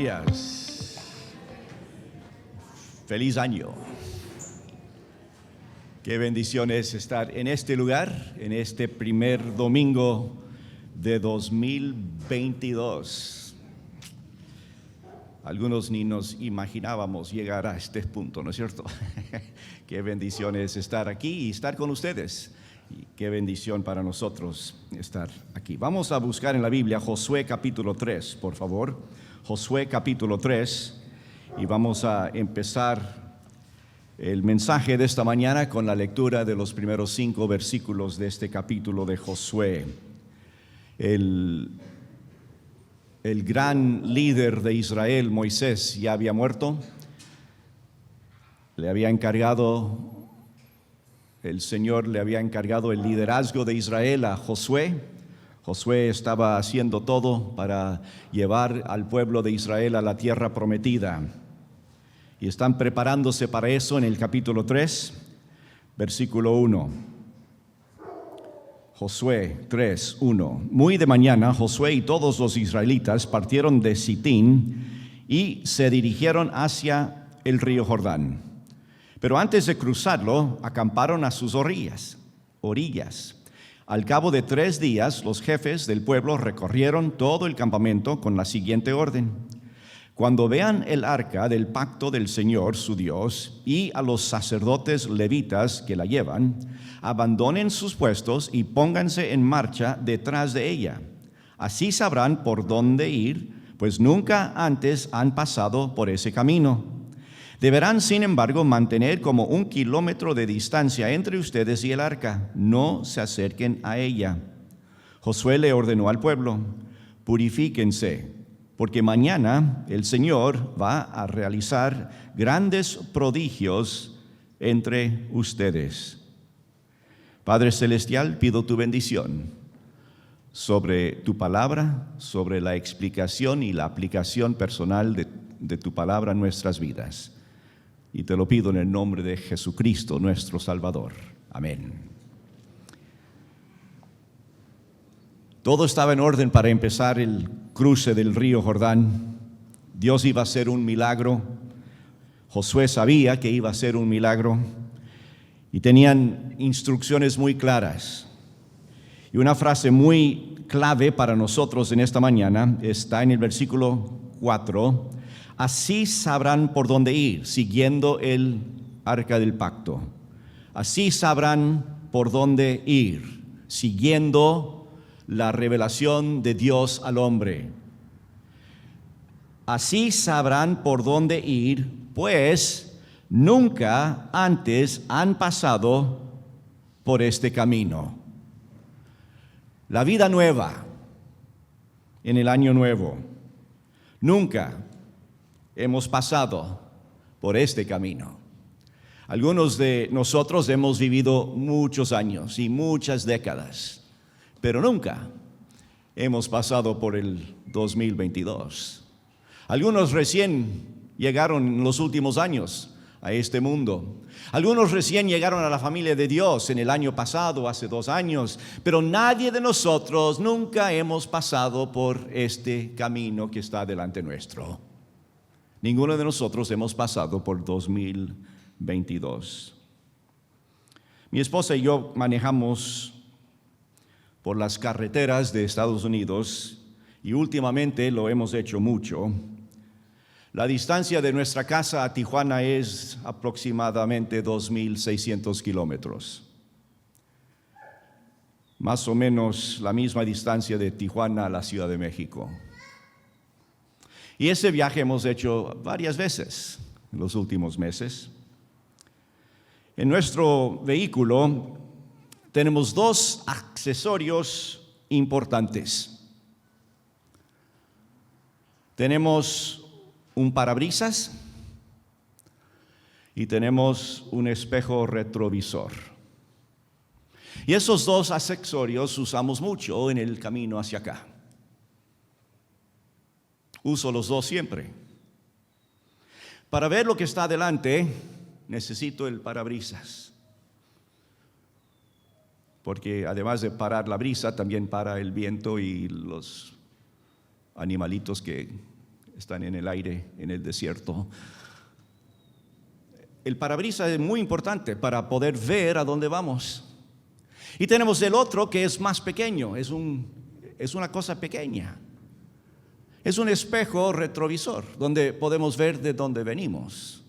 días. Feliz año. Qué bendición es estar en este lugar, en este primer domingo de 2022. Algunos ni nos imaginábamos llegar a este punto, ¿no es cierto? Qué bendición es estar aquí y estar con ustedes. Y qué bendición para nosotros estar aquí. Vamos a buscar en la Biblia Josué capítulo 3, por favor. Josué capítulo 3, y vamos a empezar el mensaje de esta mañana con la lectura de los primeros 5 versículos de este capítulo de Josué. El gran líder de Israel, Moisés, ya había muerto. El Señor le había encargado el liderazgo de Israel a Josué. Josué estaba haciendo todo para llevar al pueblo de Israel a la tierra prometida. Y están preparándose para eso en el capítulo 3, versículo 1. Josué 3, 1. Muy de mañana, Josué y todos los israelitas partieron de Sitín y se dirigieron hacia el río Jordán. Pero antes de cruzarlo, acamparon a sus orillas. Al cabo de 3 días, los jefes del pueblo recorrieron todo el campamento con la siguiente orden: cuando vean el arca del pacto del Señor su Dios y a los sacerdotes levitas que la llevan, abandonen sus puestos y pónganse en marcha detrás de ella. Así sabrán por dónde ir, pues nunca antes han pasado por ese camino. Deberán, sin embargo, mantener como 1 kilómetro de distancia entre ustedes y el arca. No se acerquen a ella. Josué le ordenó al pueblo: purifíquense, porque mañana el Señor va a realizar grandes prodigios entre ustedes. Padre Celestial, pido tu bendición sobre tu palabra, sobre la explicación y la aplicación personal de tu palabra en nuestras vidas. Y te lo pido en el nombre de Jesucristo, nuestro Salvador. Amén. Todo estaba en orden para empezar el cruce del río Jordán. Dios iba a hacer un milagro. Josué sabía que iba a hacer un milagro. Y tenían instrucciones muy claras. Y una frase muy clave para nosotros en esta mañana está en el versículo 4. Así sabrán por dónde ir, siguiendo el arca del pacto. Así sabrán por dónde ir, siguiendo la revelación de Dios al hombre. Así sabrán por dónde ir, pues nunca antes han pasado por este camino. La vida nueva en el año nuevo. Nunca hemos pasado por este camino. Algunos de nosotros hemos vivido muchos años y muchas décadas, pero nunca hemos pasado por el 2022. Algunos recién llegaron en los últimos años a este mundo. Algunos recién llegaron a la familia de Dios en el año pasado, hace 2 años, pero nadie de nosotros nunca hemos pasado por este camino que está delante nuestro. Ninguno de nosotros hemos pasado por 2022. Mi esposa y yo manejamos por las carreteras de Estados Unidos y últimamente lo hemos hecho mucho. La distancia de nuestra casa a Tijuana es aproximadamente 2,600 kilómetros. Más o menos la misma distancia de Tijuana a la Ciudad de México. Y ese viaje hemos hecho varias veces en los últimos meses. En nuestro vehículo tenemos 2 accesorios importantes. Tenemos un parabrisas y tenemos un espejo retrovisor. Y esos 2 accesorios usamos mucho en el camino hacia acá. Uso los 2 siempre. Para ver lo que está adelante, necesito el parabrisas. Porque además de parar la brisa, también para el viento y los animalitos que están en el aire, en el desierto. El parabrisas es muy importante para poder ver a dónde vamos. Y tenemos el otro que es más pequeño, es una cosa pequeña. Es un espejo retrovisor donde podemos ver de dónde venimos.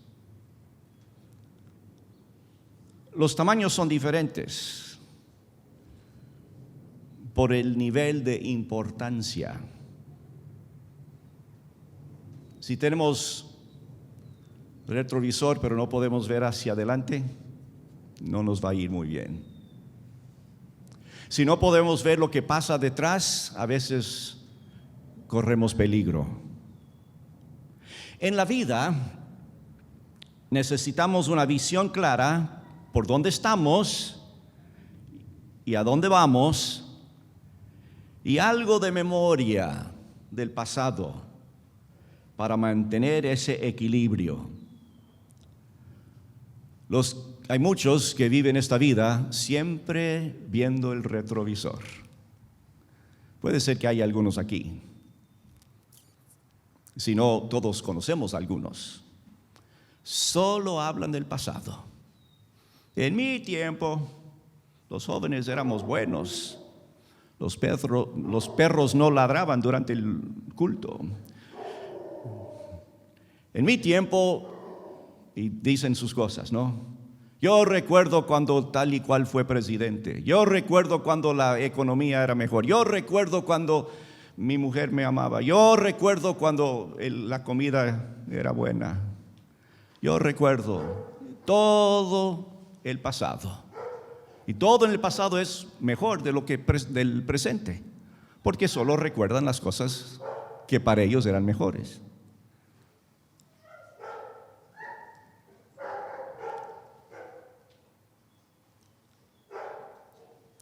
Los tamaños son diferentes por el nivel de importancia. Si tenemos retrovisor pero no podemos ver hacia adelante, no nos va a ir muy bien. Si no podemos ver lo que pasa detrás, a veces corremos peligro. En la vida necesitamos una visión clara por dónde estamos y a dónde vamos, y algo de memoria del pasado para mantener ese equilibrio. Hay muchos que viven esta vida siempre viendo el retrovisor. Puede ser que haya algunos aquí. Si no, todos conocemos a algunos. Solo hablan del pasado. En mi tiempo, los jóvenes éramos buenos. Los perros no ladraban durante el culto. En mi tiempo, y dicen sus cosas, ¿no? Yo recuerdo cuando tal y cual fue presidente. Yo recuerdo cuando la economía era mejor. Yo recuerdo cuando mi mujer me amaba. Yo recuerdo cuando la comida era buena. Yo recuerdo todo el pasado. Y todo en el pasado es mejor de lo que del presente, porque solo recuerdan las cosas que para ellos eran mejores.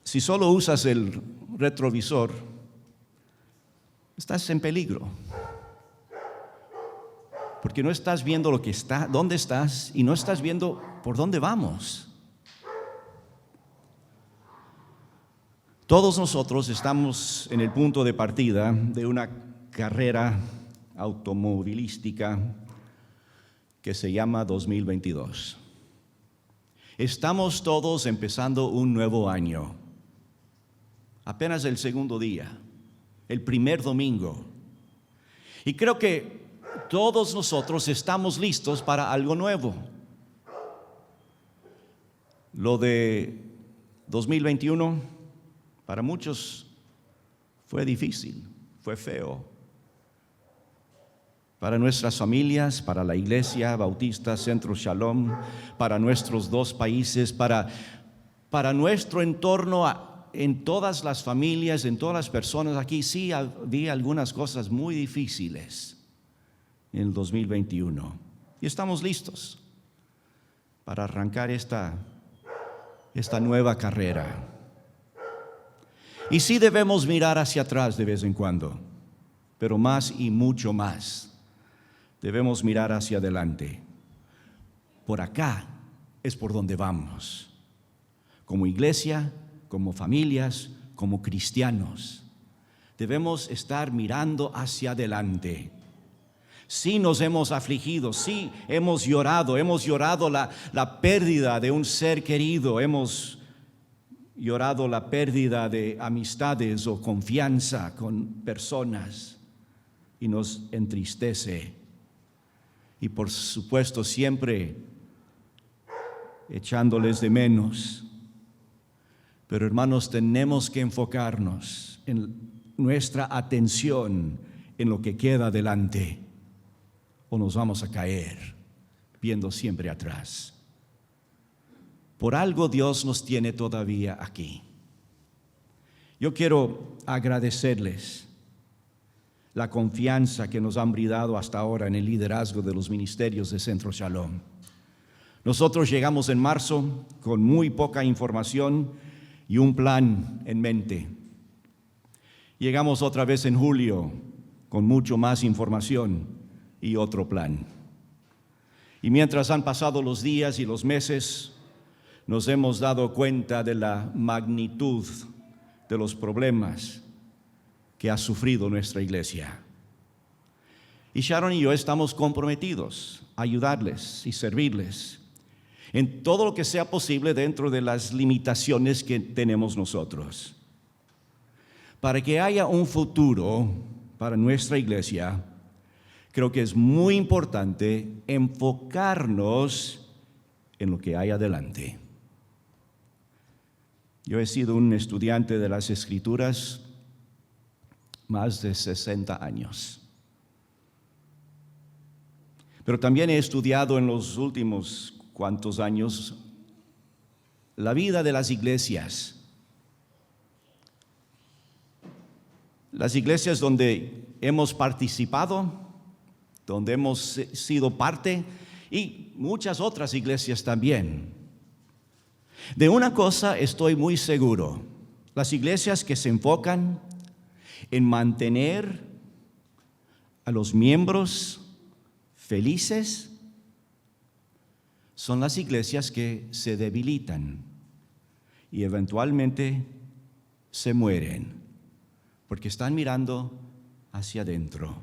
Si solo usas el retrovisor, estás en peligro, porque no estás viendo lo que está, dónde estás, y no estás viendo por dónde vamos. Todos nosotros estamos en el punto de partida de una carrera automovilística que se llama 2022. Estamos todos empezando un nuevo año. Apenas el segundo día, el primer domingo. Y creo que todos nosotros estamos listos para algo nuevo. Lo de 2021, para muchos fue difícil, fue feo. Para nuestras familias, para la Iglesia Bautista Centro Shalom, para nuestros dos países, para nuestro entorno, en todas las familias, en todas las personas aquí, sí había algunas cosas muy difíciles en el 2021. Y estamos listos para arrancar esta nueva carrera. Y sí debemos mirar hacia atrás de vez en cuando, pero más y mucho más debemos mirar hacia adelante. Por acá es por donde vamos, como iglesia, como familias, como cristianos. Debemos estar mirando hacia adelante. Sí nos hemos afligido, sí hemos llorado la pérdida de un ser querido, hemos llorado la pérdida de amistades o confianza con personas, y nos entristece. Y por supuesto siempre echándoles de menos. Pero hermanos, tenemos que enfocarnos en nuestra atención en lo que queda adelante, o nos vamos a caer viendo siempre atrás. Por algo Dios nos tiene todavía aquí. Yo quiero agradecerles la confianza que nos han brindado hasta ahora en el liderazgo de los ministerios de Centro Shalom. Nosotros llegamos en marzo con muy poca información y un plan en mente. Llegamos otra vez en julio con mucho más información y otro plan. Y mientras han pasado los días y los meses, nos hemos dado cuenta de la magnitud de los problemas que ha sufrido nuestra iglesia. Y Sharon y yo estamos comprometidos a ayudarles y servirles en todo lo que sea posible dentro de las limitaciones que tenemos nosotros. Para que haya un futuro para nuestra iglesia, creo que es muy importante enfocarnos en lo que hay adelante. Yo he sido un estudiante de las Escrituras más de 60 años. Pero también he estudiado en los últimos cuantos años la vida de las iglesias. Las iglesias donde hemos participado, donde hemos sido parte, y muchas otras iglesias también. De una cosa estoy muy seguro: las iglesias que se enfocan en mantener a los miembros felices son las iglesias que se debilitan y eventualmente se mueren porque están mirando hacia adentro.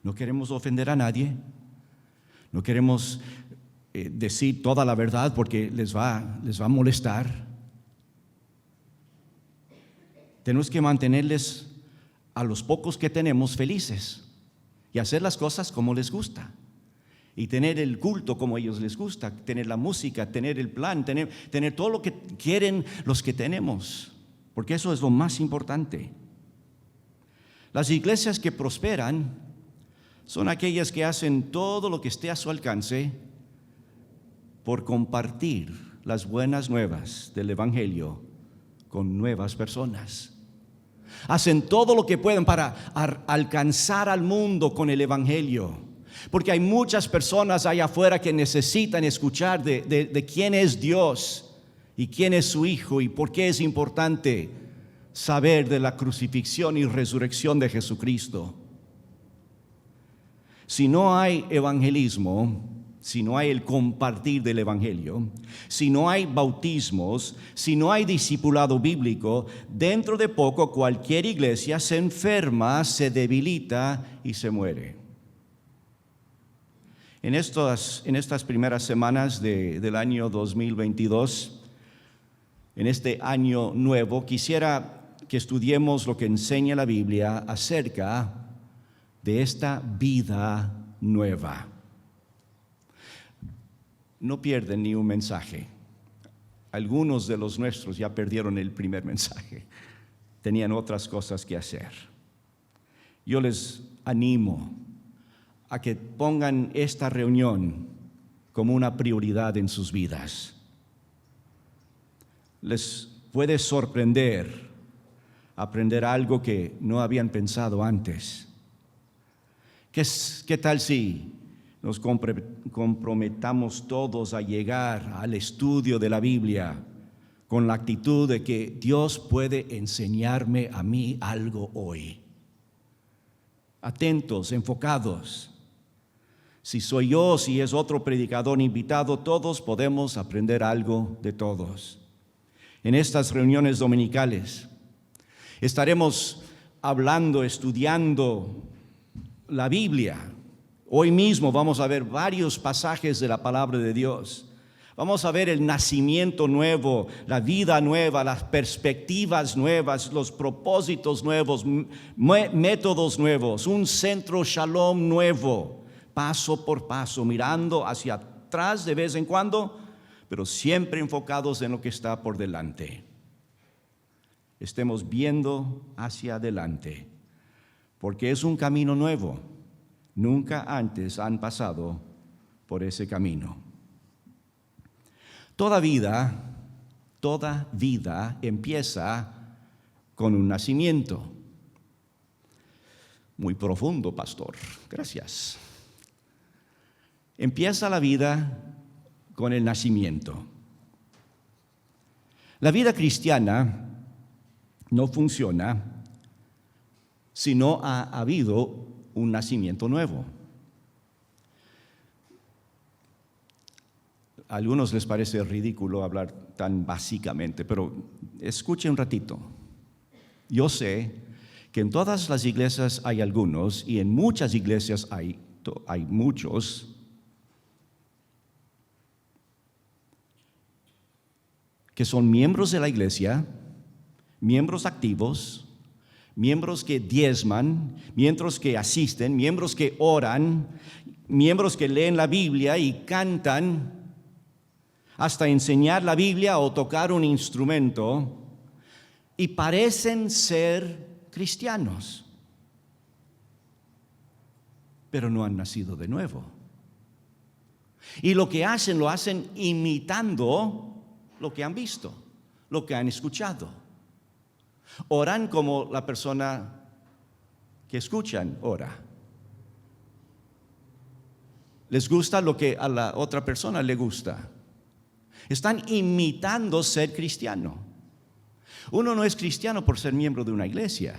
No queremos ofender a nadie, no queremos decir toda la verdad porque les va a molestar. Tenemos que mantenerles a los pocos que tenemos felices y hacer las cosas como les gusta y tener el culto como a ellos les gusta, tener la música, tener el plan, tener todo lo que quieren los que tenemos, porque eso es lo más importante. Las iglesias que prosperan son aquellas que hacen todo lo que esté a su alcance por compartir las buenas nuevas del Evangelio con nuevas personas. Hacen todo lo que pueden para alcanzar al mundo con el Evangelio, porque hay muchas personas allá afuera que necesitan escuchar de quién es Dios y quién es su Hijo y por qué es importante saber de la crucifixión y resurrección de Jesucristo. Si no hay evangelismo, si no hay el compartir del Evangelio, si no hay bautismos, si no hay discipulado bíblico, dentro de poco cualquier iglesia se enferma, se debilita y se muere. En estas primeras semanas del año 2022, en este año nuevo, quisiera que estudiemos lo que enseña la Biblia acerca de esta vida nueva. No pierden ni un mensaje. Algunos de los nuestros ya perdieron el primer mensaje. Tenían otras cosas que hacer. Yo les animo a que pongan esta reunión como una prioridad en sus vidas. Les puede sorprender aprender algo que no habían pensado antes. ¿Qué tal si nos comprometamos todos a llegar al estudio de la Biblia con la actitud de que Dios puede enseñarme a mí algo hoy? Atentos, enfocados. Si soy yo, si es otro predicador invitado, todos podemos aprender algo de todos. En estas reuniones dominicales estaremos hablando, estudiando la Biblia. Hoy mismo vamos a ver varios pasajes de la palabra de Dios. Vamos a ver el nacimiento nuevo, la vida nueva, las perspectivas nuevas, los propósitos nuevos, métodos nuevos, un centro Shalom nuevo, paso por paso, mirando hacia atrás de vez en cuando, pero siempre enfocados en lo que está por delante. Estemos viendo hacia adelante, porque es un camino nuevo. Nunca antes han pasado por ese camino. Toda vida empieza con un nacimiento. Muy profundo, pastor. Gracias. Empieza la vida con el nacimiento. La vida cristiana no funciona si no ha habido un nacimiento nuevo. A algunos les parece ridículo hablar tan básicamente, pero escuchen un ratito. Yo sé que en todas las iglesias hay algunos, y en muchas iglesias hay muchos, que son miembros de la iglesia, miembros activos, miembros que diezman, miembros que asisten, miembros que oran, miembros que leen la Biblia y cantan, hasta enseñar la Biblia o tocar un instrumento, y parecen ser cristianos, pero no han nacido de nuevo. Y lo que hacen, lo hacen imitando lo que han visto, lo que han escuchado. Oran como la persona que escuchan ora. Les gusta lo que a la otra persona le gusta. Están imitando ser cristiano. Uno no es cristiano por ser miembro de una iglesia.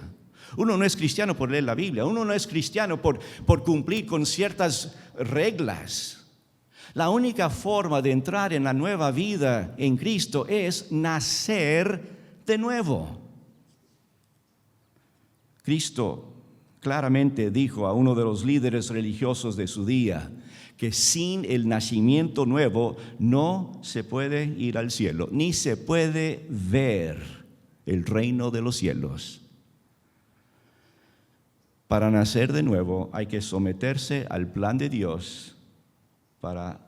Uno no es cristiano por leer la Biblia. Uno no es cristiano por cumplir con ciertas reglas. La única forma de entrar en la nueva vida en Cristo es nacer de nuevo. Cristo claramente dijo a uno de los líderes religiosos de su día que sin el nacimiento nuevo no se puede ir al cielo, ni se puede ver el reino de los cielos. Para nacer de nuevo hay que someterse al plan de Dios para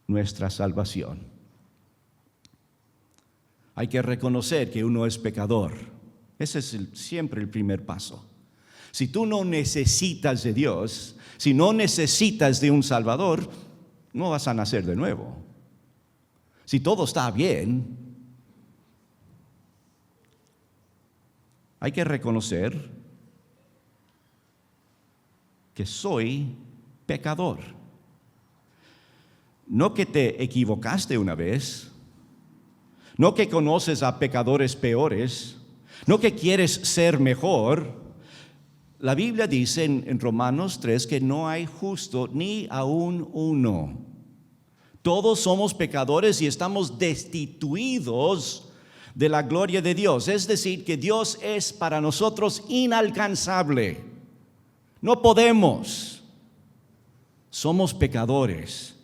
nuestra salvación. Hay que reconocer que uno es pecador. Ese es siempre el primer paso. Si tú no necesitas de Dios, si no necesitas de un Salvador, no vas a nacer de nuevo. Si todo está bien, hay que reconocer que soy pecador. No que te equivocaste una vez, no que conoces a pecadores peores, no que quieres ser mejor. La Biblia dice en Romanos 3 que no hay justo ni aún uno. Todos somos pecadores y estamos destituidos de la gloria de Dios. Es decir, que Dios es para nosotros inalcanzable. No podemos. Somos pecadores.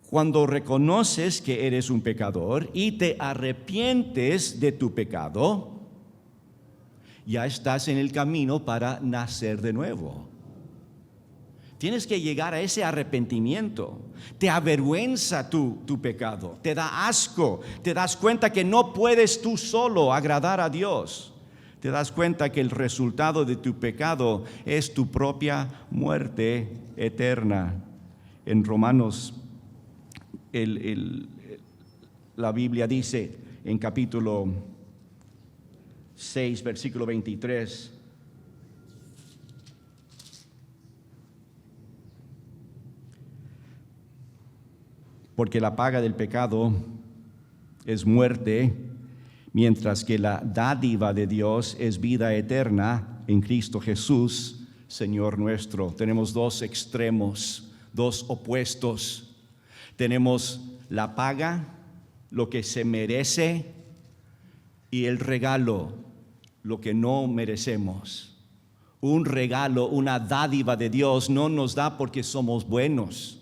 Cuando reconoces que eres un pecador y te arrepientes de tu pecado, ya estás en el camino para nacer de nuevo. Tienes que llegar a ese arrepentimiento. Te avergüenza tu pecado, te da asco, te das cuenta que no puedes tú solo agradar a Dios. Te das cuenta que el resultado de tu pecado es tu propia muerte eterna. En Romanos, la Biblia dice en capítulo 6, versículo 23, porque la paga del pecado es muerte, mientras que la dádiva de Dios es vida eterna en Cristo Jesús, Señor nuestro. Tenemos dos extremos, dos opuestos. Tenemos la paga, lo que se merece, y el regalo, lo que no merecemos. Un regalo, una dádiva de Dios no nos da porque somos buenos,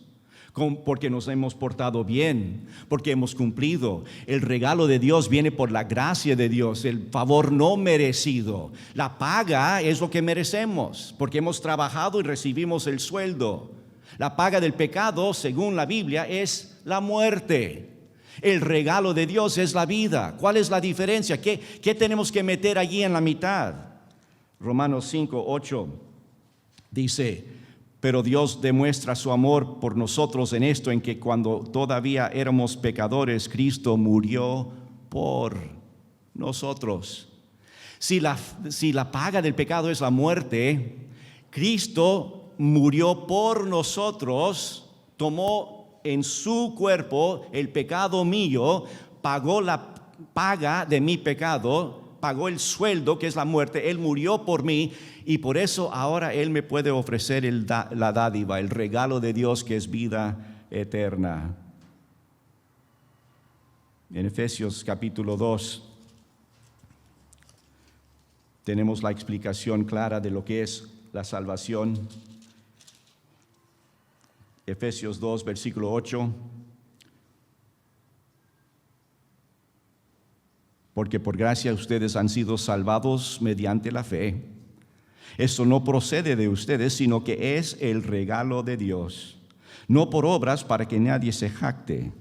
porque nos hemos portado bien, porque hemos cumplido. El regalo de Dios viene por la gracia de Dios, el favor no merecido. La paga es lo que merecemos, porque hemos trabajado y recibimos el sueldo. La paga del pecado, según la Biblia, es la muerte. El regalo de Dios es la vida. ¿Cuál es la diferencia? ¿Qué tenemos que meter allí en la mitad? Romanos 5, 8 dice: pero Dios demuestra su amor por nosotros en esto, en que cuando todavía éramos pecadores, Cristo murió por nosotros. Si la paga del pecado es la muerte, Cristo murió por nosotros, tomó en su cuerpo el pecado mío, pagó la paga de mi pecado, pagó el sueldo que es la muerte. Él murió por mí y por eso ahora Él me puede ofrecer la dádiva, el regalo de Dios que es vida eterna. En Efesios capítulo 2 tenemos la explicación clara de lo que es la salvación. Efesios 2, versículo 8. Porque por gracia ustedes han sido salvados mediante la fe. Esto no procede de ustedes, sino que es el regalo de Dios. No por obras para que nadie se jacte,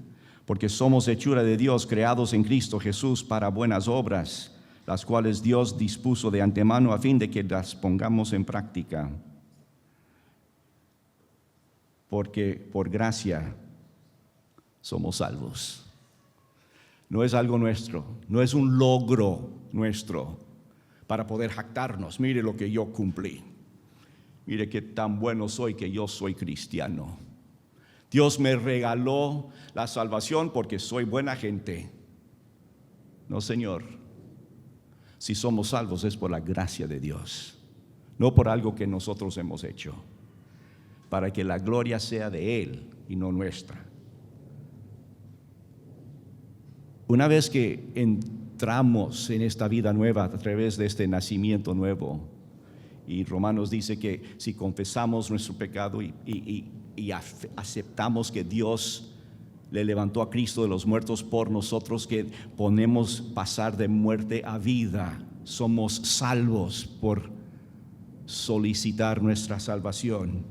porque somos hechura de Dios, creados en Cristo Jesús para buenas obras, las cuales Dios dispuso de antemano a fin de que las pongamos en práctica. Porque por gracia somos salvos. No es algo nuestro, no es un logro nuestro para poder jactarnos. Mire lo que yo cumplí. Mire qué tan bueno soy que yo soy cristiano. Dios me regaló la salvación porque soy buena gente. No, Señor. Si somos salvos es por la gracia de Dios, no por algo que nosotros hemos hecho, para que la gloria sea de Él y no nuestra. Una vez que entramos en esta vida nueva a través de este nacimiento nuevo, y Romanos dice que si confesamos nuestro pecado y aceptamos que Dios le levantó a Cristo de los muertos por nosotros, que podemos pasar de muerte a vida, somos salvos por solicitar nuestra salvación.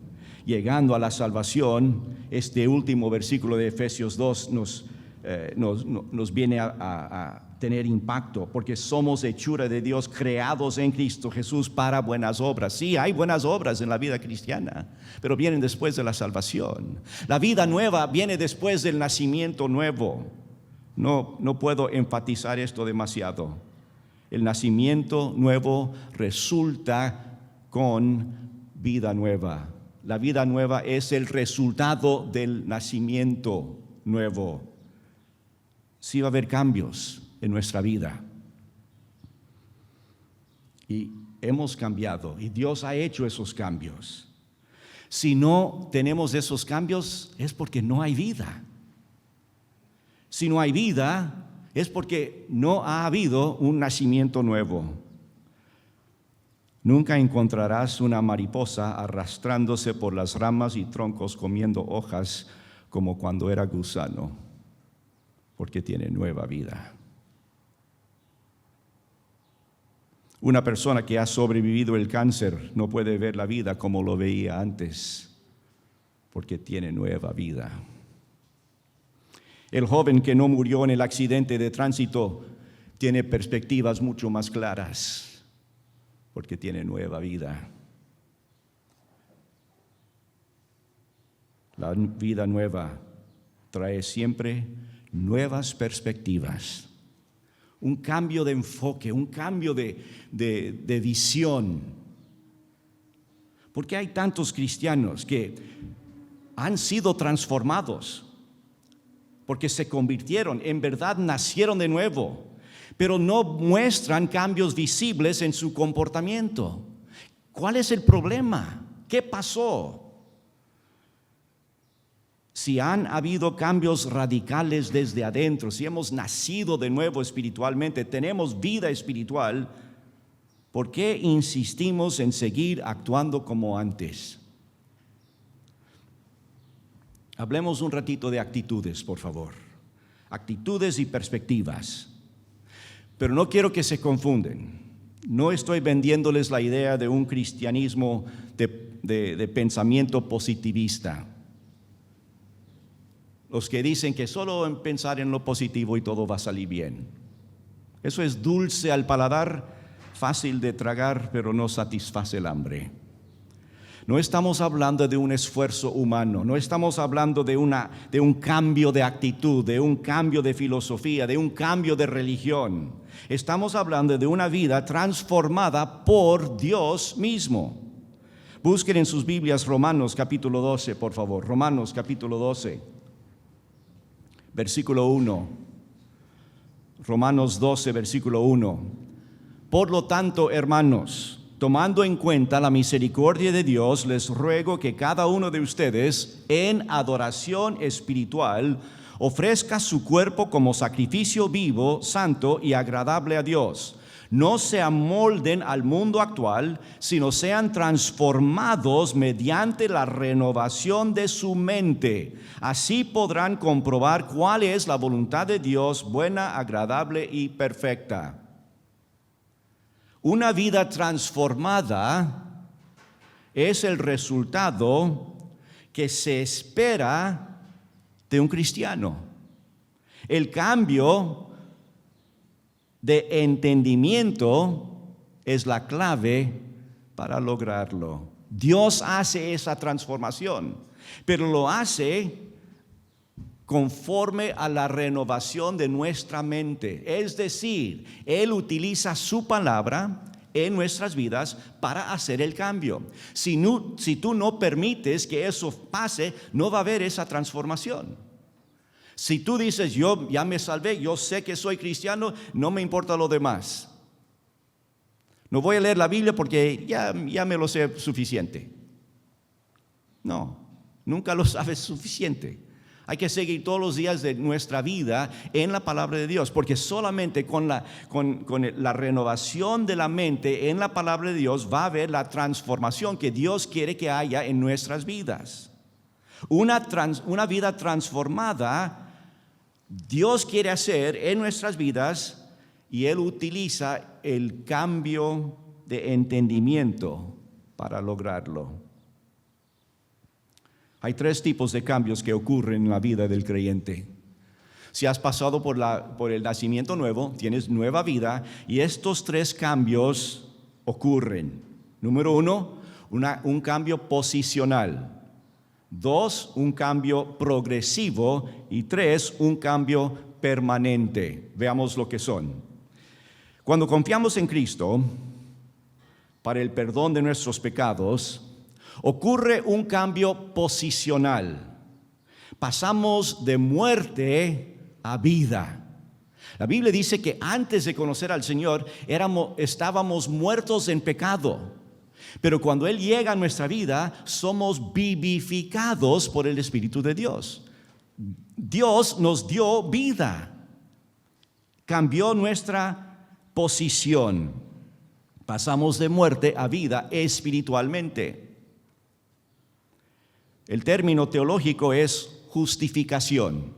Llegando a la salvación, este último versículo de Efesios 2 nos viene a tener impacto, porque somos hechura de Dios, creados en Cristo Jesús para buenas obras. Sí, hay buenas obras en la vida cristiana, pero vienen después de la salvación. La vida nueva viene después del nacimiento nuevo. No puedo enfatizar esto demasiado. El nacimiento nuevo resulta con vida nueva. La vida nueva es el resultado del nacimiento nuevo. Sí va a haber cambios en nuestra vida. Y hemos cambiado, y Dios ha hecho esos cambios. Si no tenemos esos cambios, es porque no hay vida. Si no hay vida, es porque no ha habido un nacimiento nuevo. Nunca encontrarás una mariposa arrastrándose por las ramas y troncos comiendo hojas como cuando era gusano, porque tiene nueva vida. Una persona que ha sobrevivido el cáncer no puede ver la vida como lo veía antes, porque tiene nueva vida. El joven que no murió en el accidente de tránsito tiene perspectivas mucho más claras, porque tiene nueva vida. La vida nueva trae siempre nuevas perspectivas, un cambio de enfoque, un cambio de visión. Porque hay tantos cristianos que han sido transformados, porque se convirtieron, en verdad nacieron de nuevo, pero no muestran cambios visibles en su comportamiento. ¿Cuál es el problema? ¿Qué pasó? Si han habido cambios radicales desde adentro, si hemos nacido de nuevo espiritualmente, tenemos vida espiritual, ¿por qué insistimos en seguir actuando como antes? Hablemos un ratito de actitudes, por favor. Actitudes y perspectivas. Pero no quiero que se confunden. No estoy vendiéndoles la idea de un cristianismo de pensamiento positivista. Los que dicen que solo en pensar en lo positivo y todo va a salir bien. Eso es dulce al paladar, fácil de tragar, pero no satisface el hambre. No estamos hablando de un esfuerzo humano, no estamos hablando de un cambio de actitud, de un cambio de filosofía, de un cambio de religión. Estamos hablando de una vida transformada por Dios mismo. Busquen en sus Biblias Romanos capítulo 12, por favor. Romanos capítulo 12. Versículo 1, Romanos 12, versículo 1. Por lo tanto, hermanos, tomando en cuenta la misericordia de Dios, les ruego que cada uno de ustedes, en adoración espiritual, ofrezca su cuerpo como sacrificio vivo, santo y agradable a Dios. No se amolden al mundo actual, sino sean transformados mediante la renovación de su mente. Así podrán comprobar cuál es la voluntad de Dios, buena, agradable y perfecta. Una vida transformada es el resultado que se espera de un cristiano. El cambio de entendimiento es la clave para lograrlo. Dios hace esa transformación, pero lo hace conforme a la renovación de nuestra mente. Es decir, Él utiliza su palabra en nuestras vidas para hacer el cambio. Si tú no permites que eso pase, no va a haber esa transformación. Si tú dices, yo ya me salvé, yo sé que soy cristiano, no me importa lo demás. No voy a leer la Biblia porque ya me lo sé suficiente. No, nunca lo sabes suficiente. Hay que seguir todos los días de nuestra vida en la palabra de Dios, porque solamente con la renovación de la mente en la palabra de Dios va a haber la transformación que Dios quiere que haya en nuestras vidas. Una vida transformada Dios quiere hacer en nuestras vidas, y Él utiliza el cambio de entendimiento para lograrlo. Hay 3 tipos de cambios que ocurren en la vida del creyente. Si has pasado por el nacimiento nuevo, tienes nueva vida, y estos 3 cambios ocurren. Número 1, un cambio posicional. 2, un cambio progresivo. Y 3, un cambio permanente. Veamos lo que son. Cuando confiamos en Cristo para el perdón de nuestros pecados, ocurre un cambio posicional. Pasamos de muerte a vida. La Biblia dice que antes de conocer al Señor estábamos muertos en pecado, pero cuando Él llega a nuestra vida somos vivificados por el Espíritu de Dios. Dios nos dio vida, cambió nuestra posición. Pasamos de muerte a vida espiritualmente. El término teológico es justificación.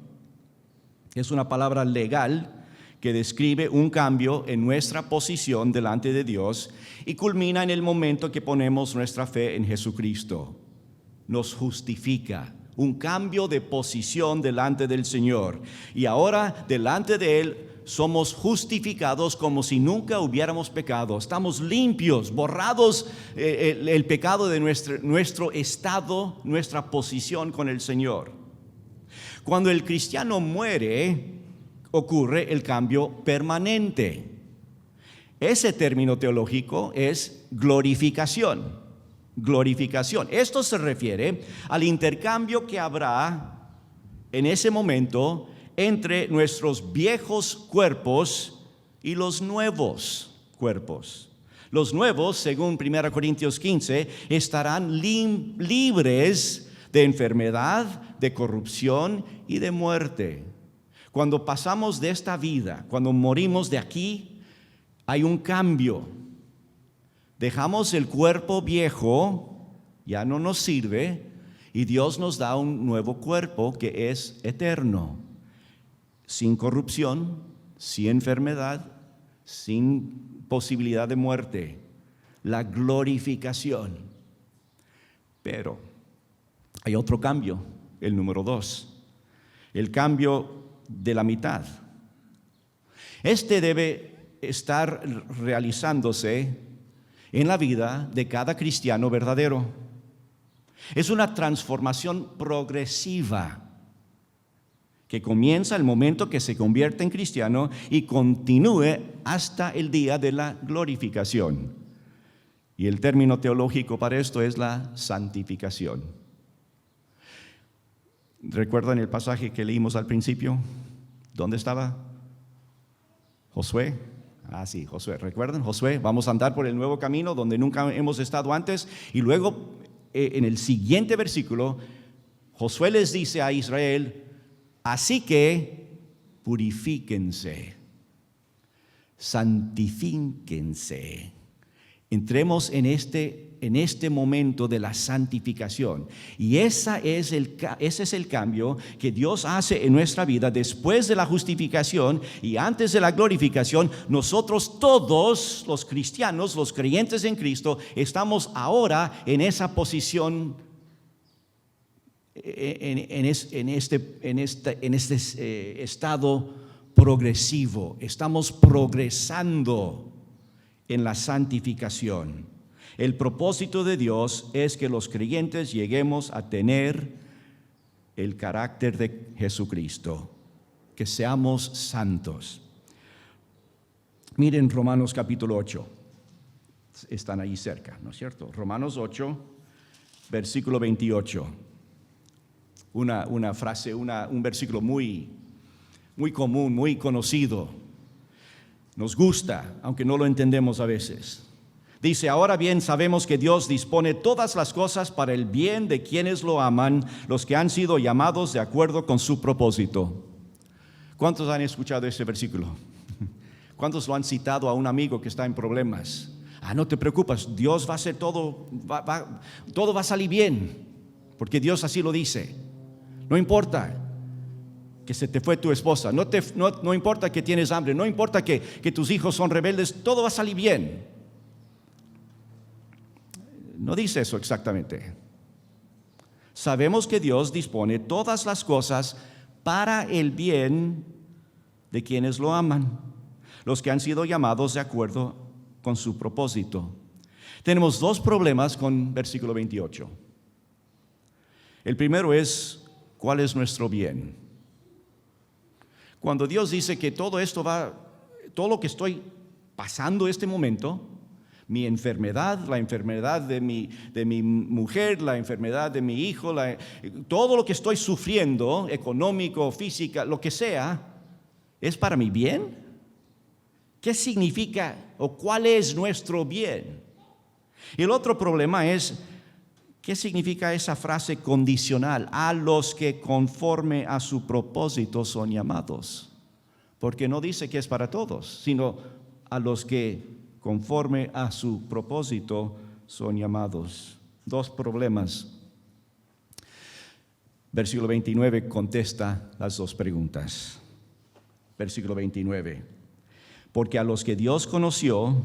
Es una palabra legal que describe un cambio en nuestra posición delante de Dios y culmina en el momento que ponemos nuestra fe en Jesucristo. Nos justifica, un cambio de posición delante del Señor. Y ahora delante de Él somos justificados como si nunca hubiéramos pecado. Estamos limpios, borrados el pecado de nuestro estado, nuestra posición con el Señor. Cuando el cristiano muere, ocurre el cambio permanente. Ese término teológico es glorificación. Glorificación. Esto se refiere al intercambio que habrá en ese momento entre nuestros viejos cuerpos y los nuevos cuerpos. Los nuevos, según 1 Corintios 15, estarán libres de enfermedad, de corrupción y de muerte. Cuando pasamos de esta vida, cuando morimos de aquí, hay un cambio. Dejamos el cuerpo viejo, ya no nos sirve, y Dios nos da un nuevo cuerpo que es eterno, sin corrupción, sin enfermedad, sin posibilidad de muerte. La glorificación. Pero hay otro cambio, el número 2, el cambio de la mitad. Este debe estar realizándose en la vida de cada cristiano verdadero. Es una transformación progresiva que comienza el momento que se convierte en cristiano y continúe hasta el día de la glorificación. Y el término teológico para esto es la santificación. ¿Recuerdan el pasaje que leímos al principio? ¿Dónde estaba? Josué. Sí, Josué. ¿Recuerdan? Josué, vamos a andar por el nuevo camino donde nunca hemos estado antes. Y luego, en el siguiente versículo, Josué les dice a Israel: así que purifíquense, santifíquense. Entremos en este momento de la santificación. Y ese es el cambio que Dios hace en nuestra vida después de la justificación y antes de la glorificación. Nosotros todos los cristianos, los creyentes en Cristo, estamos ahora en esa posición, en este estado progresivo. Estamos progresando en la santificación. El propósito de Dios es que los creyentes lleguemos a tener el carácter de Jesucristo, que seamos santos. Miren Romanos capítulo 8, están ahí cerca, ¿no es cierto? Romanos 8, versículo 28. Una frase, un versículo muy común, muy conocido. Nos gusta, aunque no lo entendemos a veces. Dice: ahora bien, sabemos que Dios dispone todas las cosas para el bien de quienes lo aman, los que han sido llamados de acuerdo con su propósito. ¿Cuántos han escuchado ese versículo? ¿Cuántos lo han citado a un amigo que está en problemas? No te preocupes, Dios va a hacer todo, todo va a salir bien, porque Dios así lo dice. No importa que se te fue tu esposa, no importa que tienes hambre, no importa que tus hijos son rebeldes, todo va a salir bien. No dice eso exactamente. Sabemos que Dios dispone todas las cosas para el bien de quienes lo aman, los que han sido llamados de acuerdo con su propósito. Tenemos dos problemas con versículo 28. El primero es: ¿cuál es nuestro bien? Cuando Dios dice que todo lo que estoy pasando este momento, mi enfermedad, la enfermedad de mi mujer, la enfermedad de mi hijo, todo lo que estoy sufriendo, económico, física, lo que sea, ¿es para mi bien? ¿Qué significa o cuál es nuestro bien? Y el otro problema es: ¿qué significa esa frase condicional? A los que conforme a su propósito son llamados. Porque no dice que es para todos, sino a los que conforme a su propósito son llamados. Dos problemas. Versículo 29 contesta las dos preguntas. Versículo 29. Porque a los que Dios conoció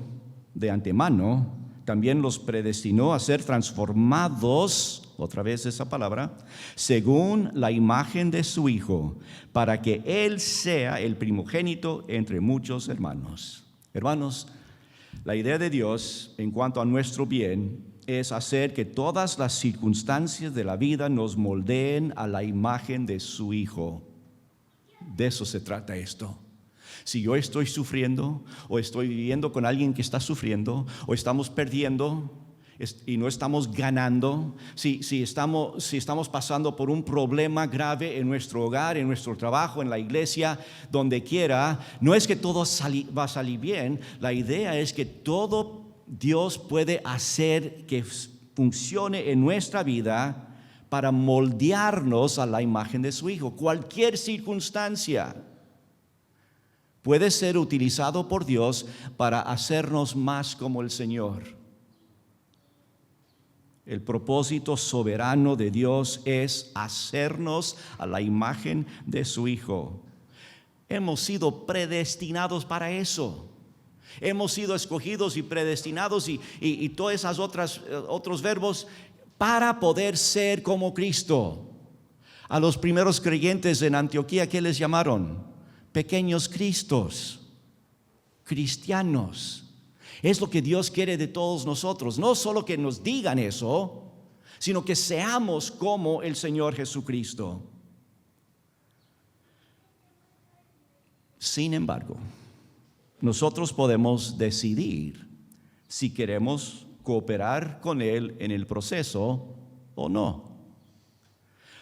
de antemano, también los predestinó a ser transformados, otra vez esa palabra, según la imagen de su Hijo, para que Él sea el primogénito entre muchos hermanos. Hermanos, la idea de Dios en cuanto a nuestro bien es hacer que todas las circunstancias de la vida nos moldeen a la imagen de su Hijo. De eso se trata esto. Si yo estoy sufriendo o estoy viviendo con alguien que está sufriendo o estamos perdiendo y no estamos ganando, si estamos pasando por un problema grave en nuestro hogar, en nuestro trabajo, en la iglesia, donde quiera, no es que todo va a salir bien. La idea es que todo Dios puede hacer que funcione en nuestra vida para moldearnos a la imagen de su Hijo. Cualquier circunstancia puede ser utilizado por Dios para hacernos más como el Señor. El propósito soberano de Dios es hacernos a la imagen de su Hijo. Hemos sido predestinados para eso. Hemos sido escogidos y predestinados y todas esas otros verbos para poder ser como Cristo. A los primeros creyentes en Antioquía, ¿qué les llamaron? Pequeños Cristos, cristianos. Es lo que Dios quiere de todos nosotros. No solo que nos digan eso, sino que seamos como el Señor Jesucristo. Sin embargo, nosotros podemos decidir si queremos cooperar con Él en el proceso o no.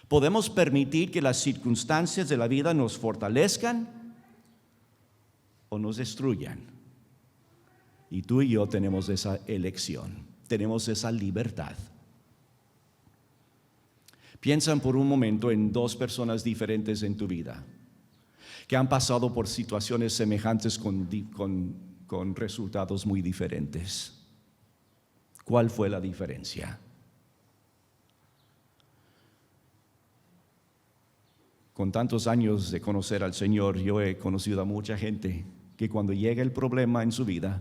Podemos permitir que las circunstancias de la vida nos fortalezcan o nos destruyan. Y tú y yo tenemos esa elección, tenemos esa libertad. Piensa por un momento en dos personas diferentes en tu vida. que han pasado por situaciones semejantes con resultados muy diferentes. ¿Cuál fue la diferencia? Con tantos años de conocer al Señor, yo he conocido a mucha gente que cuando llega el problema en su vida,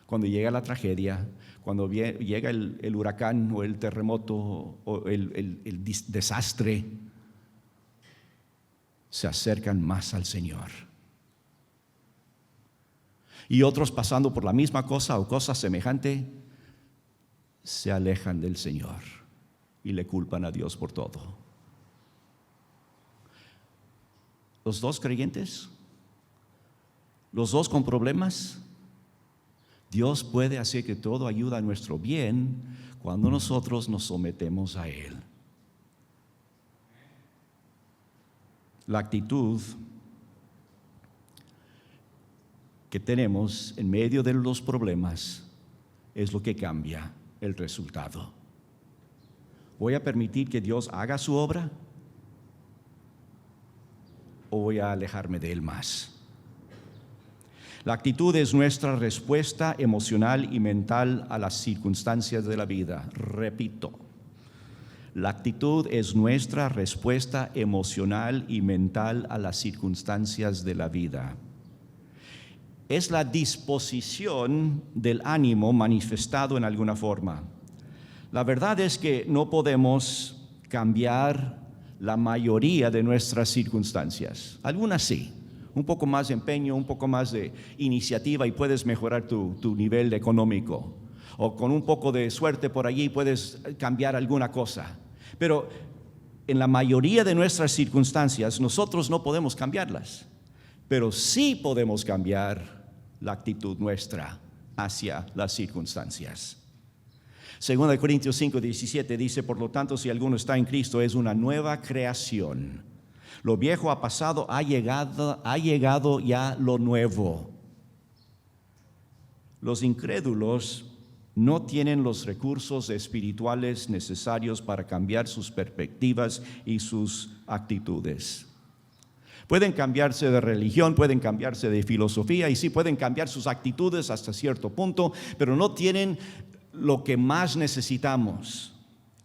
cuando llega la tragedia, cuando llega el huracán o el terremoto o el desastre, se acercan más al Señor. Y otros, pasando por la misma cosa o cosa semejante, se alejan del Señor y le culpan a Dios por todo. Los dos creyentes, los dos con problemas, Dios puede hacer que todo ayude a nuestro bien cuando nosotros nos sometemos a Él. La actitud que tenemos en medio de los problemas es lo que cambia el resultado. ¿Voy a permitir que Dios haga su obra? ¿O voy a alejarme de Él más? La actitud es nuestra respuesta emocional y mental a las circunstancias de la vida. Repito, la actitud es nuestra respuesta emocional y mental a las circunstancias de la vida. Es la disposición del ánimo manifestado en alguna forma. La verdad es que no podemos cambiar la mayoría de nuestras circunstancias. Algunas sí, un poco más de empeño, un poco más de iniciativa y puedes mejorar tu nivel económico. O con un poco de suerte por allí puedes cambiar alguna cosa. Pero en la mayoría de nuestras circunstancias nosotros no podemos cambiarlas. Pero sí podemos cambiar la actitud nuestra hacia las circunstancias. 2 Corintios 5:17 dice: por lo tanto, si alguno está en Cristo, es una nueva creación. Lo viejo ha pasado, ha llegado ya lo nuevo. Los incrédulos no tienen los recursos espirituales necesarios para cambiar sus perspectivas y sus actitudes. Pueden cambiarse de religión, pueden cambiarse de filosofía y sí pueden cambiar sus actitudes hasta cierto punto, pero no tienen lo que más necesitamos.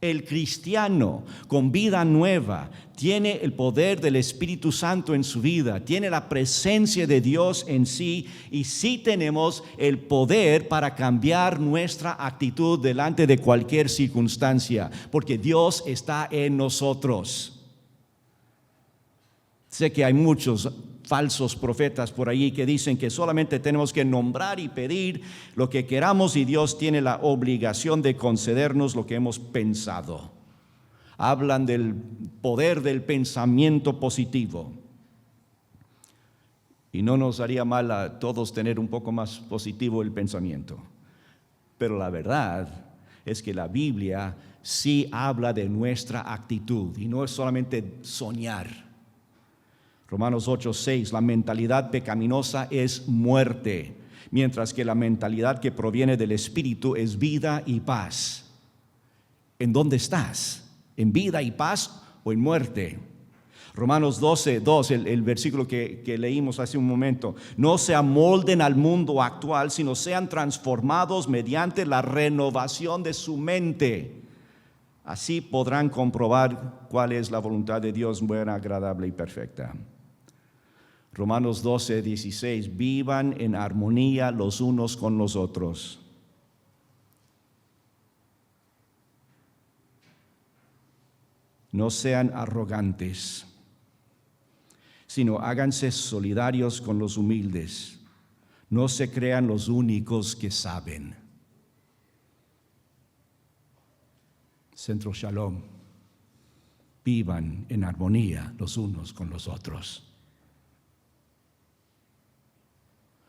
El cristiano con vida nueva tiene el poder del Espíritu Santo en su vida, tiene la presencia de Dios en sí y sí tenemos el poder para cambiar nuestra actitud delante de cualquier circunstancia, porque Dios está en nosotros. Sé que hay muchos falsos profetas por ahí que dicen que solamente tenemos que nombrar y pedir lo que queramos y Dios tiene la obligación de concedernos lo que hemos pensado. Hablan del poder del pensamiento positivo. Y no nos haría mal a todos tener un poco más positivo el pensamiento. Pero la verdad es que la Biblia sí habla de nuestra actitud y no es solamente soñar. Romanos 8:6, la mentalidad pecaminosa es muerte, mientras que la mentalidad que proviene del Espíritu es vida y paz. ¿En dónde estás? ¿En vida y paz o en muerte? Romanos 12:2, el versículo que leímos hace un momento. No se amolden al mundo actual, sino sean transformados mediante la renovación de su mente. Así podrán comprobar cuál es la voluntad de Dios, buena, agradable y perfecta. Romanos 12:16, vivan en armonía los unos con los otros. No sean arrogantes, sino háganse solidarios con los humildes. No se crean los únicos que saben. Centro Shalom, vivan en armonía los unos con los otros.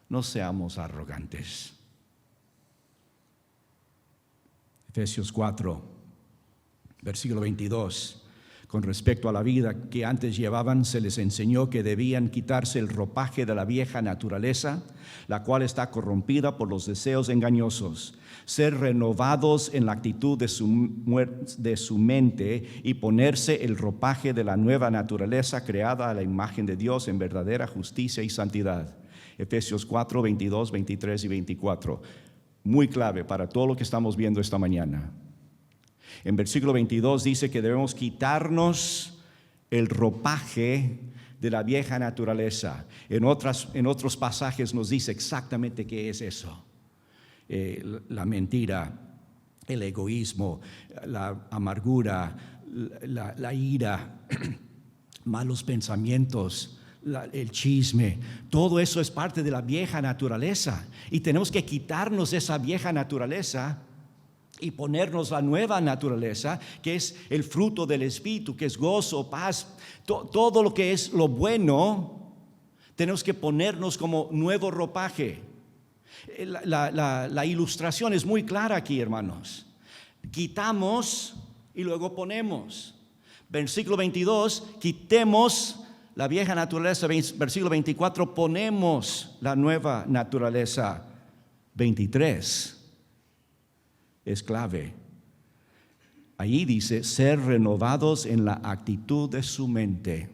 No seamos arrogantes. Efesios 4, versículo 22. Con respecto a la vida que antes llevaban, se les enseñó que debían quitarse el ropaje de la vieja naturaleza, la cual está corrompida por los deseos engañosos, ser renovados en la actitud de su mente y ponerse el ropaje de la nueva naturaleza creada a la imagen de Dios en verdadera justicia y santidad. Efesios 4, 22, 23 y 24. Muy clave para todo lo que estamos viendo esta mañana. En versículo 22 dice que debemos quitarnos el ropaje de la vieja naturaleza. En otros pasajes nos dice exactamente qué es eso. La mentira, el egoísmo, la amargura, la ira, malos pensamientos, el chisme. Todo eso es parte de la vieja naturaleza. Y tenemos que quitarnos esa vieja naturaleza y ponernos la nueva naturaleza, que es el fruto del Espíritu, que es gozo, paz, todo lo que es lo bueno, tenemos que ponernos como nuevo ropaje. La ilustración es muy clara aquí, hermanos. Quitamos y luego ponemos. Versículo 22, quitemos la vieja naturaleza. Versículo 24, ponemos la nueva naturaleza. 23 es clave. Ahí dice, ser renovados en la actitud de su mente.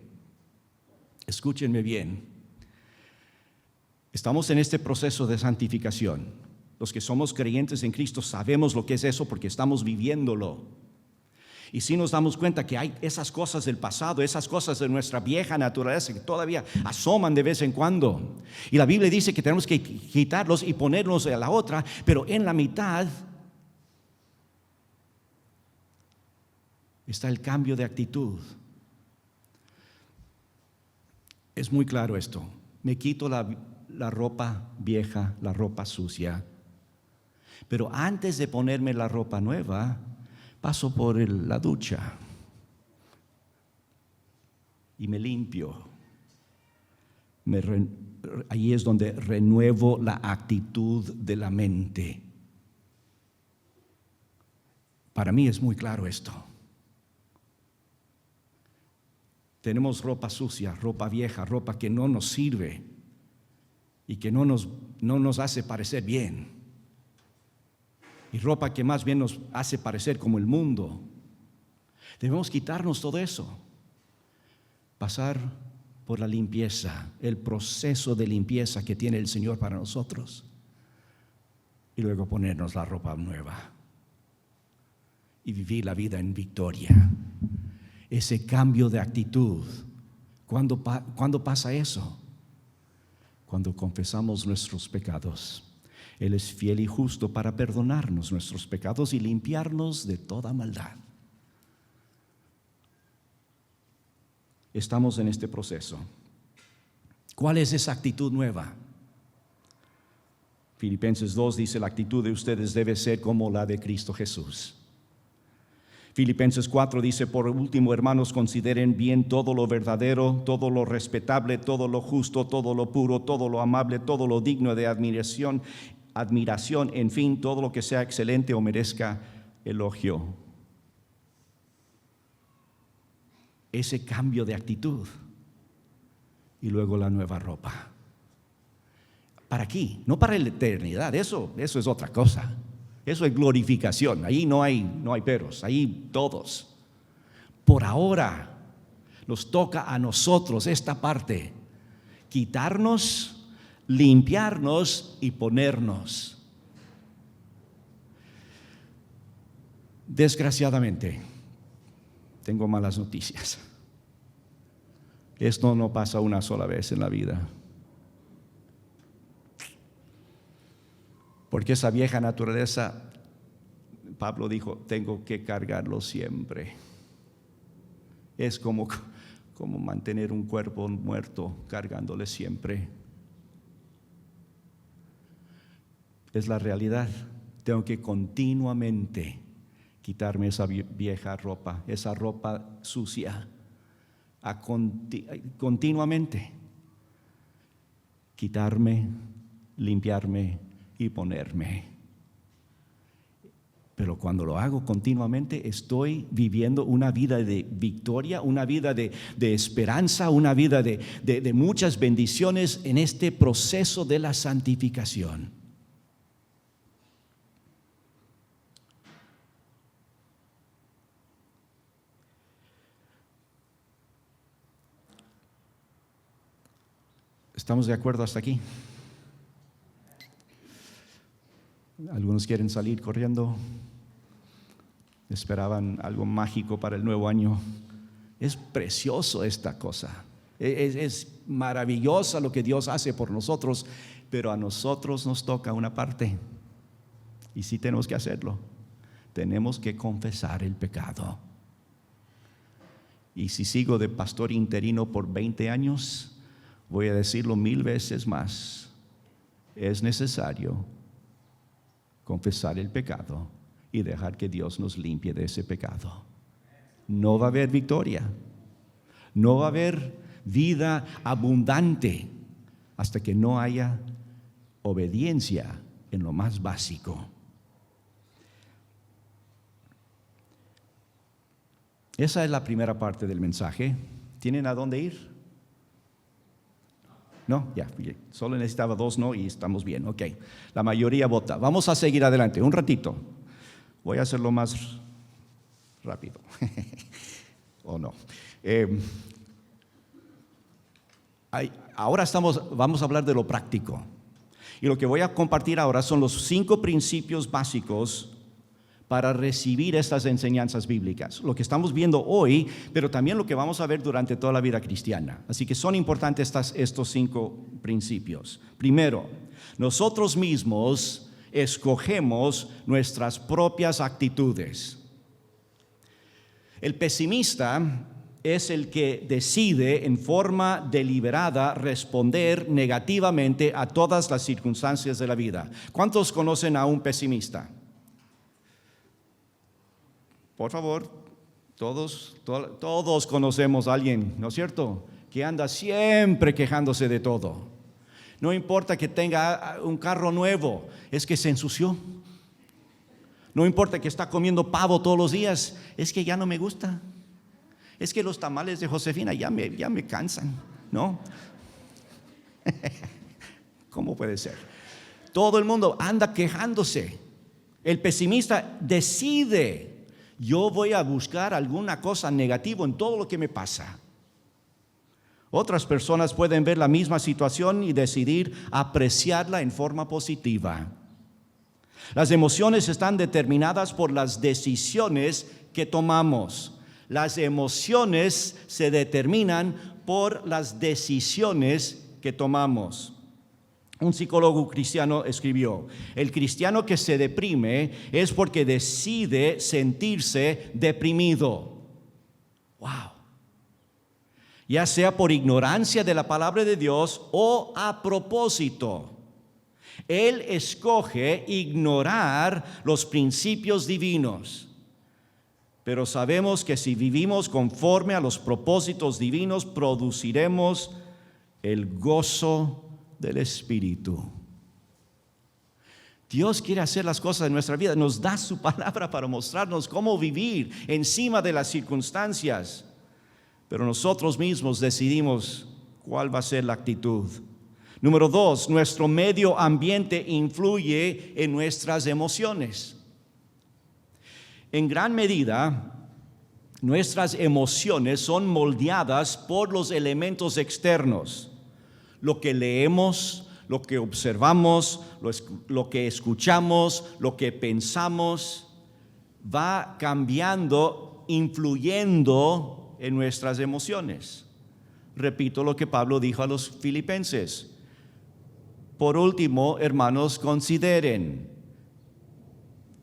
Escúchenme bien. Estamos en este proceso de santificación. Los que somos creyentes en Cristo sabemos lo que es eso porque estamos viviéndolo. Y si nos damos cuenta que hay esas cosas del pasado, esas cosas de nuestra vieja naturaleza que todavía asoman de vez en cuando. Y la Biblia dice que tenemos que quitarlos y ponernos a la otra, pero en la mitad está el cambio de actitud. Es muy claro esto. Me quito la ropa vieja, la ropa sucia. Pero antes de ponerme la ropa nueva, paso por la ducha y me limpio. Ahí es donde renuevo la actitud de la mente. Para mí es muy claro esto. Tenemos ropa sucia, ropa vieja, ropa que no nos sirve y que no nos hace parecer bien. Y ropa que más bien nos hace parecer como el mundo. Debemos quitarnos todo eso. Pasar por la limpieza, el proceso de limpieza que tiene el Señor para nosotros. Y luego ponernos la ropa nueva. Y vivir la vida en victoria. Ese cambio de actitud. ¿Cuándo pasa eso? Cuando confesamos nuestros pecados. Él es fiel y justo para perdonarnos nuestros pecados y limpiarnos de toda maldad. Estamos en este proceso. ¿Cuál es esa actitud nueva? Filipenses 2 dice: la actitud de ustedes debe ser como la de Cristo Jesús. Filipenses 4 dice: por último, hermanos, consideren bien todo lo verdadero, todo lo respetable, todo lo justo, todo lo puro, todo lo amable, todo lo digno de admiración, en fin, todo lo que sea excelente o merezca elogio. Ese cambio de actitud y luego la nueva ropa. Para aquí, no para la eternidad, eso es otra cosa. Eso es glorificación, ahí no hay peros, ahí todos. Por ahora nos toca a nosotros esta parte, quitarnos, limpiarnos y ponernos. Desgraciadamente, tengo malas noticias. Esto no pasa una sola vez en la vida. Porque esa vieja naturaleza, Pablo dijo, tengo que cargarlo siempre. Es como mantener un cuerpo muerto, cargándole siempre. Es la realidad. Tengo que continuamente quitarme esa vieja ropa, esa ropa sucia, continuamente. Quitarme, limpiarme y ponerme. Pero cuando lo hago continuamente, estoy viviendo una vida de victoria, una vida de esperanza, una vida de muchas bendiciones en este proceso de la santificación. ¿Estamos de acuerdo hasta aquí? Algunos quieren salir corriendo. Esperaban algo mágico para el nuevo año. Es precioso esta cosa. Es maravillosa lo que Dios hace por nosotros, pero a nosotros nos toca una parte. Y sí tenemos que hacerlo. Tenemos que confesar el pecado. Y si sigo de pastor interino por 20 años, voy a decirlo 1000 veces más. Es necesario confesar el pecado y dejar que Dios nos limpie de ese pecado. No va a haber victoria, no va a haber vida abundante hasta que no haya obediencia en lo más básico. Esa es la primera parte del mensaje. ¿Tienen a dónde ir? No, ya, solo necesitaba 2 no y estamos bien, ok. La mayoría vota. Vamos a seguir adelante, un ratito. Voy a hacerlo más rápido. ¿O no? Ahora vamos a hablar de lo práctico. Y lo que voy a compartir ahora son los 5 principios básicos para recibir estas enseñanzas bíblicas. Lo que estamos viendo hoy, pero también lo que vamos a ver durante toda la vida cristiana. Así que son importantes estos 5 principios. Primero, nosotros mismos escogemos nuestras propias actitudes. El pesimista es el que decide en forma deliberada responder negativamente a todas las circunstancias de la vida. ¿Cuántos conocen a un pesimista? Por favor, todos conocemos a alguien, ¿no es cierto?, que anda siempre quejándose de todo. No importa que tenga un carro nuevo, es que se ensució. No importa que está comiendo pavo todos los días, es que ya no me gusta. Es que los tamales de Josefina ya me cansan, ¿no? ¿Cómo puede ser? Todo el mundo anda quejándose. El pesimista decide: yo voy a buscar alguna cosa negativa en todo lo que me pasa. Otras personas pueden ver la misma situación y decidir apreciarla en forma positiva. Las emociones están determinadas por las decisiones que tomamos. Las emociones se determinan por las decisiones que tomamos. Un psicólogo cristiano escribió: el cristiano que se deprime es porque decide sentirse deprimido. Wow. Ya sea por ignorancia de la palabra de Dios o a propósito. Él escoge ignorar los principios divinos. Pero sabemos que si vivimos conforme a los propósitos divinos, produciremos el gozo del Espíritu. Dios quiere hacer las cosas en nuestra vida. Nos da su palabra para mostrarnos cómo vivir encima de las circunstancias. Pero nosotros mismos decidimos cuál va a ser la actitud. Número 2, nuestro medio ambiente influye en nuestras emociones. En gran medida, nuestras emociones son moldeadas por los elementos externos. Lo que leemos, lo que observamos, lo que escuchamos, lo que pensamos, va cambiando, influyendo en nuestras emociones. Repito lo que Pablo dijo a los filipenses. Por último, hermanos, consideren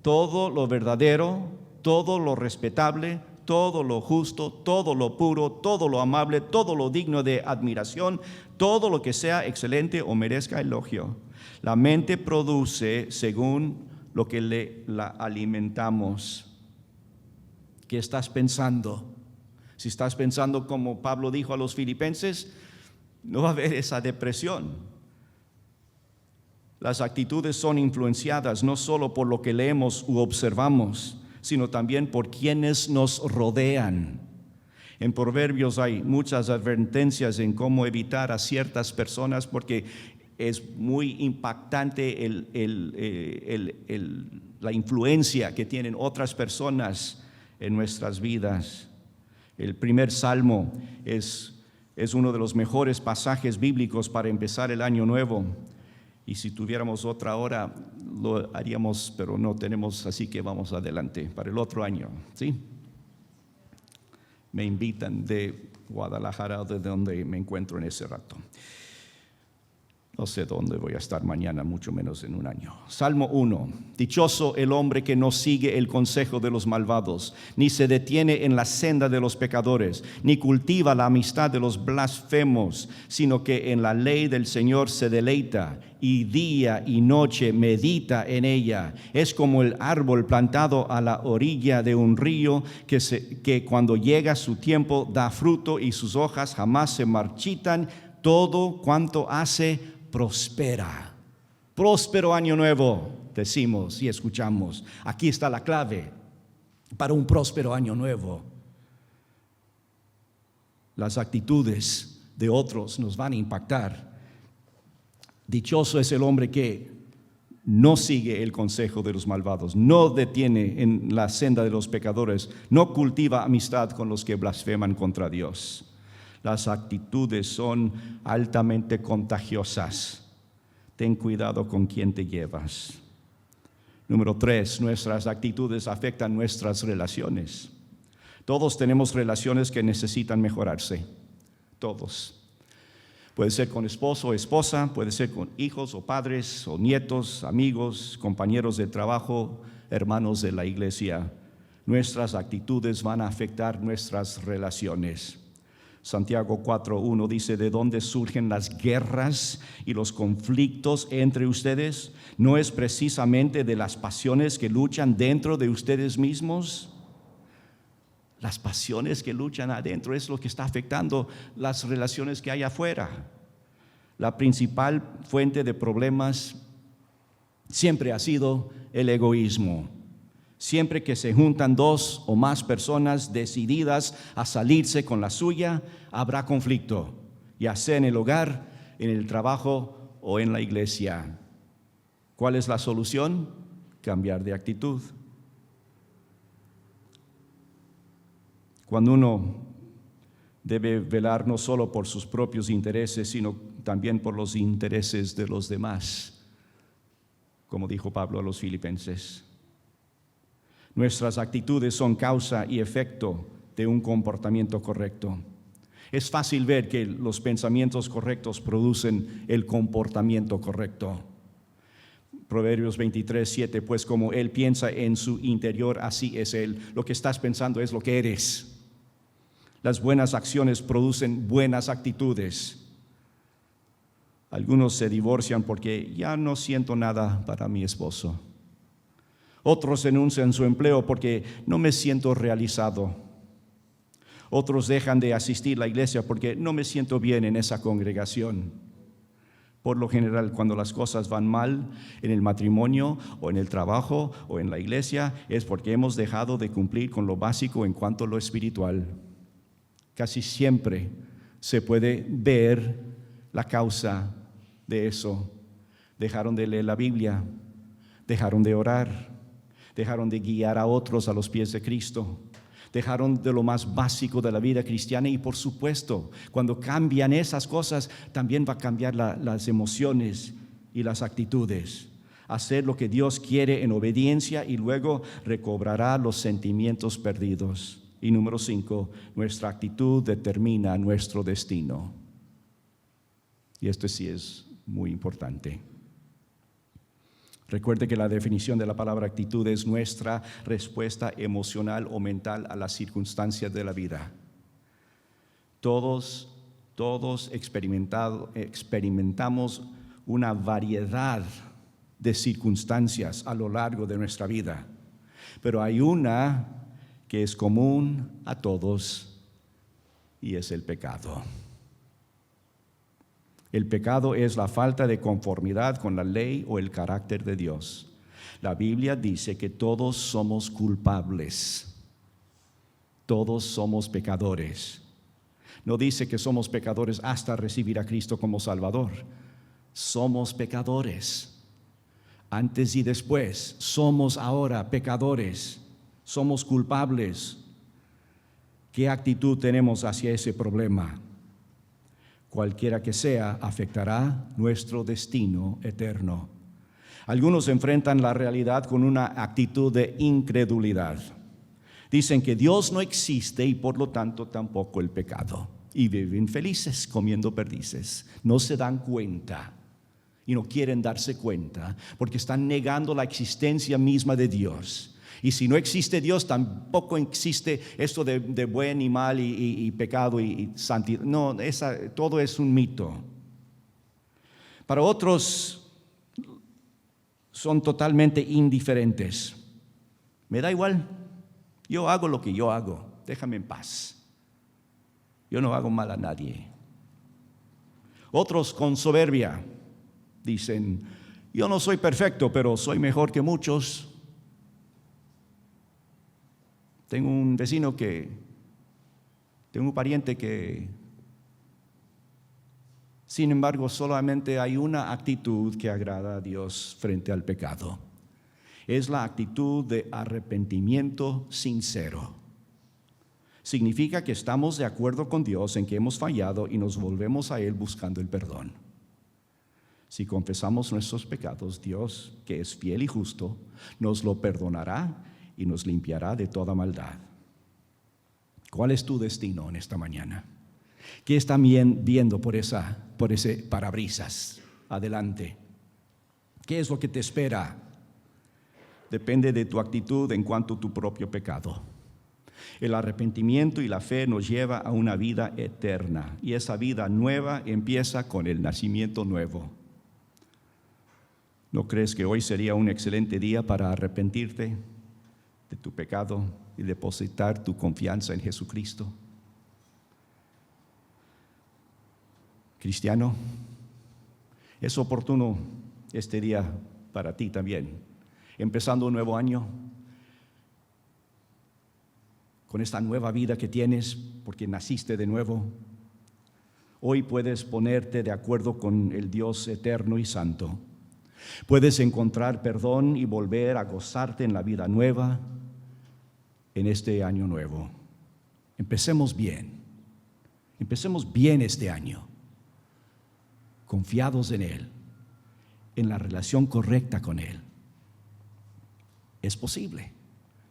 todo lo verdadero, todo lo respetable, todo lo justo, todo lo puro, todo lo amable, todo lo digno de admiración, todo lo que sea excelente o merezca elogio. La mente produce según lo que la alimentamos. ¿Qué estás pensando? Si estás pensando como Pablo dijo a los filipenses, no va a haber esa depresión. Las actitudes son influenciadas no solo por lo que leemos u observamos, sino también por quienes nos rodean. En Proverbios hay muchas advertencias en cómo evitar a ciertas personas porque es muy impactante la influencia que tienen otras personas en nuestras vidas. El primer salmo es uno de los mejores pasajes bíblicos para empezar el año nuevo. Y si tuviéramos otra hora, lo haríamos, pero no tenemos, así que vamos adelante para el otro año, ¿sí? Me invitan de Guadalajara, de donde me encuentro en ese rato. No sé dónde voy a estar mañana, mucho menos en un año. Salmo 1. Dichoso el hombre que no sigue el consejo de los malvados, ni se detiene en la senda de los pecadores, ni cultiva la amistad de los blasfemos, sino que en la ley del Señor se deleita, y día y noche medita en ella. Es como el árbol plantado a la orilla de un río, que cuando llega su tiempo da fruto y sus hojas jamás se marchitan. Todo cuanto hace prospera. Próspero año nuevo, decimos y escuchamos. Aquí está la clave para un próspero año nuevo. Las actitudes de otros nos van a impactar. Dichoso es el hombre que no sigue el consejo de los malvados, no detiene en la senda de los pecadores, no cultiva amistad con los que blasfeman contra Dios. Las actitudes son altamente contagiosas. Ten cuidado con quién te llevas. Número 3, nuestras actitudes afectan nuestras relaciones. Todos tenemos relaciones que necesitan mejorarse. Todos. Puede ser con esposo o esposa, puede ser con hijos o padres o nietos, amigos, compañeros de trabajo, hermanos de la iglesia. Nuestras actitudes van a afectar nuestras relaciones. Santiago 4:1 dice: ¿de dónde surgen las guerras y los conflictos entre ustedes? ¿No es precisamente de las pasiones que luchan dentro de ustedes mismos? Las pasiones que luchan adentro es lo que está afectando las relaciones que hay afuera. La principal fuente de problemas siempre ha sido el egoísmo. Siempre que se juntan dos o más personas decididas a salirse con la suya, habrá conflicto, ya sea en el hogar, en el trabajo o en la iglesia. ¿Cuál es la solución? Cambiar de actitud. Cuando uno debe velar no solo por sus propios intereses, sino también por los intereses de los demás, como dijo Pablo a los filipenses. Nuestras actitudes son causa y efecto de un comportamiento correcto. Es fácil ver que los pensamientos correctos producen el comportamiento correcto. Proverbios 23:7, pues como él piensa en su interior, así es él. Lo que estás pensando es lo que eres. Las buenas acciones producen buenas actitudes. Algunos se divorcian porque ya no siento nada para mi esposo. Otros renuncian a su empleo porque no me siento realizado. Otros dejan de asistir a la iglesia porque no me siento bien en esa congregación. Por lo general, cuando las cosas van mal en el matrimonio o en el trabajo o en la iglesia, es porque hemos dejado de cumplir con lo básico en cuanto a lo espiritual. Casi siempre se puede ver la causa de eso. Dejaron de leer la Biblia, dejaron de orar, dejaron de guiar a otros a los pies de Cristo, dejaron de lo más básico de la vida cristiana. Y por supuesto, cuando cambian esas cosas, también va a cambiar las emociones y las actitudes. Hacer lo que Dios quiere en obediencia y luego recobrará los sentimientos perdidos. Y número 5, nuestra actitud determina nuestro destino. Y esto sí es muy importante. Recuerde que la definición de la palabra actitud es nuestra respuesta emocional o mental a las circunstancias de la vida. Todos experimentamos una variedad de circunstancias a lo largo de nuestra vida, pero hay una que es común a todos y es el pecado. El pecado es la falta de conformidad con la ley o el carácter de Dios. La Biblia dice que todos somos culpables. Todos somos pecadores. No dice que somos pecadores hasta recibir a Cristo como Salvador. Somos pecadores. Antes y después, somos ahora pecadores. Somos culpables. ¿Qué actitud tenemos hacia ese problema? Cualquiera que sea, afectará nuestro destino eterno. Algunos enfrentan la realidad con una actitud de incredulidad. Dicen que Dios no existe y por lo tanto tampoco el pecado. Y viven felices comiendo perdices. No se dan cuenta y no quieren darse cuenta porque están negando la existencia misma de Dios. Y si no existe Dios, tampoco existe esto de buen y mal y pecado y santidad. No, todo es un mito. Para otros son totalmente indiferentes. Me da igual, yo hago lo que yo hago, déjame en paz. Yo no hago mal a nadie. Otros con soberbia dicen, yo no soy perfecto, pero soy mejor que muchos. Tengo un pariente que, sin embargo, solamente hay una actitud que agrada a Dios frente al pecado. Es la actitud de arrepentimiento sincero. Significa que estamos de acuerdo con Dios en que hemos fallado y nos volvemos a Él buscando el perdón. Si confesamos nuestros pecados, Dios, que es fiel y justo, nos lo perdonará y nos limpiará de toda maldad. ¿Cuál es tu destino en esta mañana? ¿Qué están viendo por ese parabrisas adelante? ¿Qué es lo que te espera? Depende de tu actitud en cuanto a tu propio pecado. El arrepentimiento y la fe nos lleva a una vida eterna, y esa vida nueva empieza con el nacimiento nuevo. ¿No crees que hoy sería un excelente día para arrepentirte de tu pecado y depositar tu confianza en Jesucristo? Cristiano, es oportuno este día para ti también, empezando un nuevo año, con esta nueva vida que tienes porque naciste de nuevo. Hoy puedes ponerte de acuerdo con el Dios eterno y santo. Puedes encontrar perdón y volver a gozarte en la vida nueva en este año nuevo. Empecemos bien este año, confiados en Él, en la relación correcta con Él. Es posible,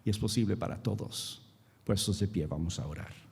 y es posible para todos. Puestos de pie, vamos a orar.